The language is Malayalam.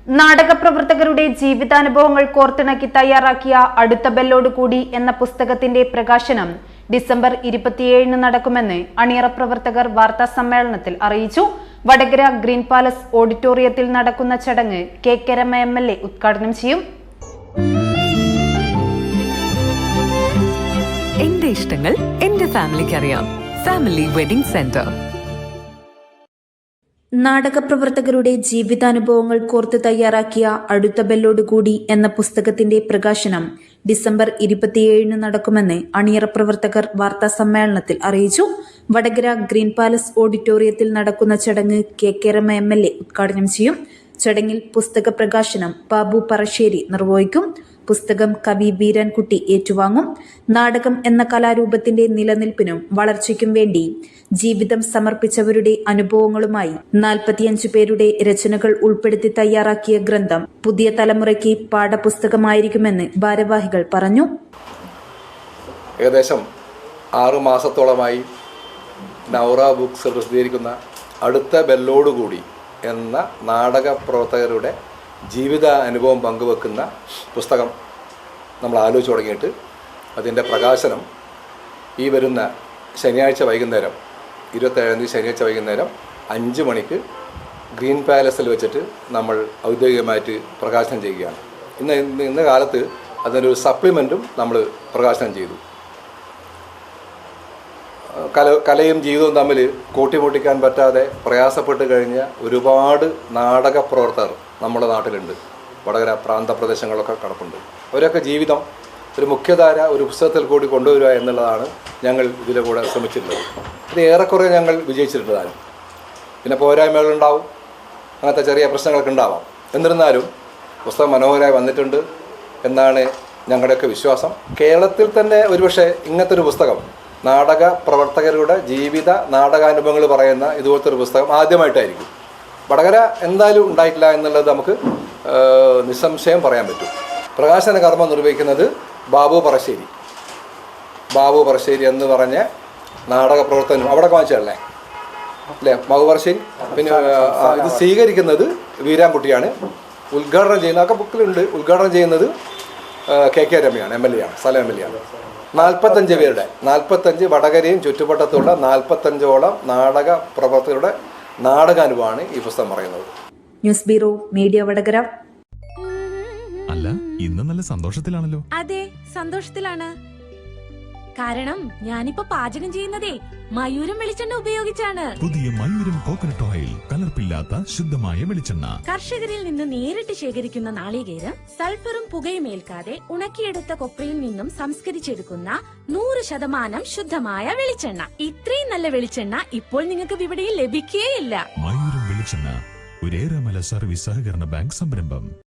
നാടകപ്രവർത്തകരുടെ ജീവിതാനുഭവങ്ങൾ കോർത്തിണക്കി തയ്യാറാക്കിയ അടുത്ത ബെല്ലോട് കൂടി എന്ന പുസ്തകത്തിന്റെ പ്രകാശനം ഡിസംബർ 27 നടക്കുമെന്ന് അണിയറ പ്രവർത്തകർ വാർത്താ സമ്മേളനത്തിൽ അറിയിച്ചു. വടകര ഗ്രീൻ പാലസ് ഓഡിറ്റോറിയത്തിൽ നടക്കുന്ന ചടങ്ങ് കെ രമ MLA ഉദ്ഘാടനം ചെയ്യും. എന്റെ ഇഷ്ടങ്ങൾ എന്റെ ഫാമിലിക്ക് അറിയാം. Family wedding centre. നാടകപ്രവർത്തകരുടെ ജീവിതാനുഭവങ്ങൾ കോർത്ത് തയ്യാറാക്കിയ അടുത്ത ബെല്ലോട് കൂടി എന്ന പുസ്തകത്തിന്റെ പ്രകാശനം ഡിസംബർ 27 നടക്കുമെന്ന് അണിയറ പ്രവർത്തകർ വാർത്താ സമ്മേളനത്തിൽ അറിയിച്ചു. വടകര ഗ്രീൻ പാലസ് ഓഡിറ്റോറിയത്തിൽ നടക്കുന്ന ചടങ്ങ് കെ രമ MLA ഉദ്ഘാടനം ചെയ്യും. ചടങ്ങിൽ പുസ്തക പ്രകാശനം ബാബു പറശ്ശേരി നിർവഹിക്കും. പുസ്തകം കവി വീരാൻകുട്ടി ഏറ്റുവാങ്ങും. നാടകം എന്ന കലാരൂപത്തിന്റെ നിലനിൽപ്പിനും വളർച്ചയ്ക്കും വേണ്ടി ജീവിതം സമർപ്പിച്ചവരുടെ അനുഭവങ്ങളുമായി 45 പേരുടെ രചനകൾ ഉൾപ്പെടുത്തി തയ്യാറാക്കിയ ഗ്രന്ഥം പുതിയ തലമുറയ്ക്ക് പാഠപുസ്തകമായിരിക്കുമെന്ന് ഭാരവാഹികൾ പറഞ്ഞു. ഏകദേശം 6 മാസത്തോളമായി നൗറ ബുക്സ് പ്രസിദ്ധീകരിക്കുന്ന അടുത്ത ബെല്ലോടുകൂടി എന്ന നാടക പ്രവർത്തകരുടെ ജീവിത അനുഭവം പങ്കുവെക്കുന്ന പുസ്തകം നമ്മൾ ആലോചിച്ച് തുടങ്ങിയിട്ട് അതിൻ്റെ പ്രകാശനം ഈ വരുന്ന ശനിയാഴ്ച വൈകുന്നേരം 27 തീയതി ശനിയാഴ്ച വൈകുന്നേരം 5 മണിക്ക് ഗ്രീൻ പാലസിൽ വെച്ചിട്ട് നമ്മൾ ഔദ്യോഗികമായിട്ട് പ്രകാശനം ചെയ്യുകയാണ്. ഇന്ന് കാലത്ത് അതിനൊരു സപ്ലിമെൻറ്റും നമ്മൾ പ്രകാശനം ചെയ്തു. കലയും ജീവിതവും തമ്മിൽ കൂട്ടിമുട്ടിക്കാൻ പറ്റാതെ പ്രയാസപ്പെട്ട് കഴിഞ്ഞ ഒരുപാട് നാടക പ്രവർത്തകർ നമ്മുടെ നാട്ടിലുണ്ട്. വടകര പ്രാന്തപ്രദേശങ്ങളൊക്കെ കിടപ്പുണ്ട്. അവരൊക്കെ ജീവിതം ഒരു മുഖ്യധാര ഒരു പുസ്തകത്തിൽ കൂടി കൊണ്ടുവരിക എന്നുള്ളതാണ് ഞങ്ങൾ ഇതിലെ കൂടെ ശ്രമിച്ചിട്ടുള്ളത്. ഇത് ഏറെക്കുറെ ഞങ്ങൾ വിജയിച്ചിട്ടുള്ളതാണ്. പിന്നെ പോരായ്മകളുണ്ടാവും, അങ്ങനത്തെ ചെറിയ പ്രശ്നങ്ങളൊക്കെ ഉണ്ടാവാം. എന്നിരുന്നാലും പുസ്തകം മനോഹരമായി വന്നിട്ടുണ്ട് എന്നാണ് ഞങ്ങളുടെയൊക്കെ വിശ്വാസം. കേരളത്തിൽ തന്നെ ഒരുപക്ഷെ ഇങ്ങനത്തെ ഒരു പുസ്തകം നാടക പ്രവർത്തകരുടെ ജീവിത നാടകാനുഭവങ്ങൾ പറയുന്ന ഇതുപോലത്തെ ഒരു പുസ്തകം ആദ്യമായിട്ടായിരിക്കും. വടകര എന്തായാലും ഉണ്ടായിട്ടില്ല എന്നുള്ളത് നമുക്ക് നിസ്സംശയം പറയാൻ പറ്റും. പ്രകാശന കർമ്മം നിർവഹിക്കുന്നത് ബാബു പറശ്ശേരി എന്ന് പറഞ്ഞ നാടക പ്രവർത്തനം അവിടെ വാങ്ങിച്ചല്ലേ അല്ലേ ബാബു പറശ്ശേരി. പിന്നെ ഇത് സ്വീകരിക്കുന്നത് വീരാൻകുട്ടിയാണ്. ഉദ്ഘാടനം ചെയ്യുന്ന ഒക്കെ ബുക്കിലുണ്ട്. ഉദ്ഘാടനം ചെയ്യുന്നത് കെ രമയാണ്, MLA ആണ്, സ്ഥലം MLA ആണ്. 45 പേരുടെ 45 വടകരയും ചുറ്റുവട്ടത്തുള്ള 45ഓളം നാടക പ്രവർത്തകരുടെ നാടകാനുഭവമാണ് ഈ പുസ്തകം പറയുന്നത്. News bureau media Vadakara. അല്ല, ഇന്ന് നല്ല സന്തോഷത്തിലാണല്ലോ. അതെ, സന്തോഷത്തിലാണ്. കാരണം ഞാനിപ്പോ പാചകം ചെയ്യുന്നതേ മയൂരം വെളിച്ചെണ്ണ ഉപയോഗിച്ചാണ്. പുതിയ മയൂരം കോക്കനട്ട് ഓയിൽ, കലർപ്പില്ലാത്ത ശുദ്ധമായ വെളിച്ചെണ്ണ. കർഷകരിൽ നിന്ന് നേരിട്ട് ശേഖരിക്കുന്ന നാളികേരം സൾഫറും പുകയും ഏൽക്കാതെ ഉണക്കിയെടുത്ത കൊപ്രയിൽ നിന്നും സംസ്കരിച്ചെടുക്കുന്ന 100% ശുദ്ധമായ വെളിച്ചെണ്ണ. ഇത്രയും നല്ല വെളിച്ചെണ്ണ ഇപ്പോൾ നിങ്ങൾക്ക് വിപണിയിൽ ലഭിക്കുകയില്ല. മയൂരം വെളിച്ചെണ്ണ, ഒരു ഏറെമല സർവീസ് സഹകരണ ബാങ്ക് സംരംഭം.